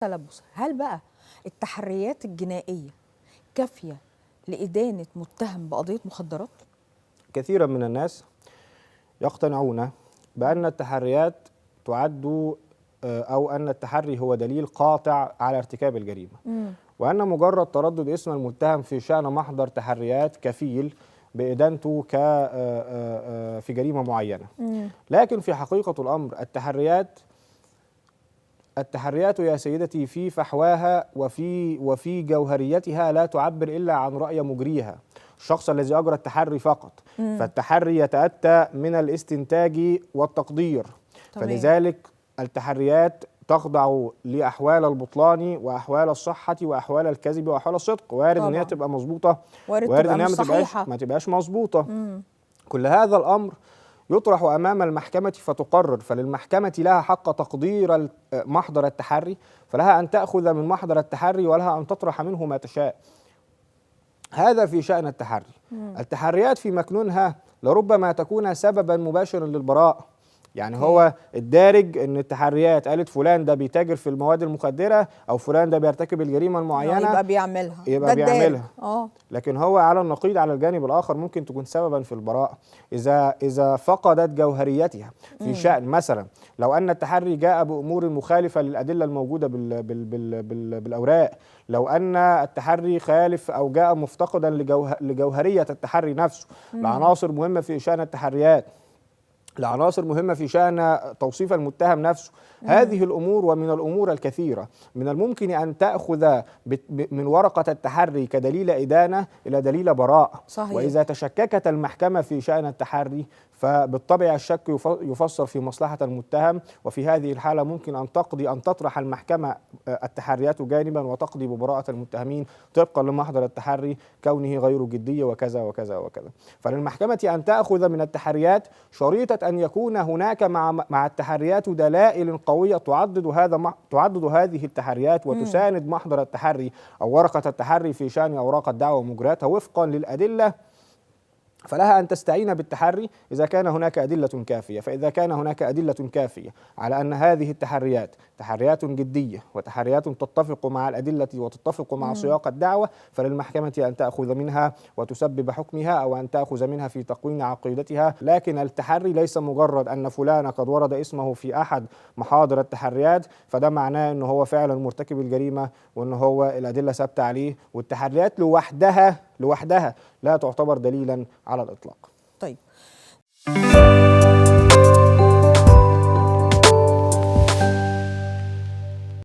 تلبس. هل بقى التحريات الجنائية كافية لإدانة متهم بقضية مخدرات؟ كثيرا من الناس يقتنعون بأن التحريات تعد أو أن التحري هو دليل قاطع على ارتكاب الجريمة، وأن مجرد تردد اسم المتهم في شأن محضر تحريات كفيل بإدانته في جريمة معينة. لكن في حقيقة الأمر التحريات يا سيدتي في فحواها وفي جوهريتها لا تعبر إلا عن رأي مجريها، الشخص الذي أجرى التحري فقط. فالتحري يتأتى من الاستنتاج والتقدير. فلذلك التحريات تخضع لأحوال البطلان وأحوال الصحة وأحوال الكذب وأحوال الصدق. وارد إن هي تبقى مظبوطة، وارد إن هي ما تبقاش مظبوطة. كل هذا الأمر يطرح أمام المحكمة فتقرر، فللمحكمة لها حق تقدير محضر التحري، فلها أن تأخذ من محضر التحري ولها أن تطرح منه ما تشاء. هذا في شأن التحري. التحريات في مكنونها لربما تكون سببا مباشرا للبراءة. يعني هو الدارج ان التحريات قالت فلان ده بيتاجر في المواد المخدرة او فلان ده بيرتكب الجريمة المعينة يبقى بيعملها. لكن هو على النقيض على الجانب الاخر ممكن تكون سببا في البراءة اذا فقدت جوهريتها في شأن. مثلا لو ان التحري جاء بامور مخالفة للادلة الموجودة بالاوراق، لو ان التحري خالف او جاء مفتقدا لجوهرية التحري نفسه، لعناصر مهمة في شأن التحريات، لعناصر مهمة في شأن توصيف المتهم نفسه. هذه الأمور ومن الأمور الكثيرة من الممكن أن تأخذ من ورقة التحري كدليل إدانة إلى دليل براءة. صحيح. وإذا تشككت المحكمة في شأن التحري فبالطبع الشك يفسر في مصلحة المتهم، وفي هذه الحالة ممكن أن تطرح المحكمة التحريات جانبا وتقضي ببراءة المتهمين طبقا لمحضر التحري كونه غير جدي وكذا وكذا وكذا. فللمحكمة أن تأخذ من التحريات شريطة أن يكون هناك مع التحريات دلائل قوية تعضد هذه التحريات وتساند محضر التحري أو ورقة التحري في شأن أوراق الدعوة ومجرياتها وفقا للأدلة، فلها أن تستعين بالتحري إذا كان هناك أدلة كافية. فإذا كان هناك أدلة كافية على أن هذه التحريات تحريات جدية وتحريات تتفق مع الأدلة وتتفق مع سياق الدعوة، فللمحكمة أن تأخذ منها وتسبب حكمها أو أن تأخذ منها في تقويم عقيدتها. لكن التحري ليس مجرد أن فلان قد ورد اسمه في أحد محاضر التحريات فده معناه أنه هو فعلا مرتكب الجريمة وأنه هو الأدلة ثابتة عليه. والتحريات لوحدها لا تعتبر دليلا على الإطلاق. طيب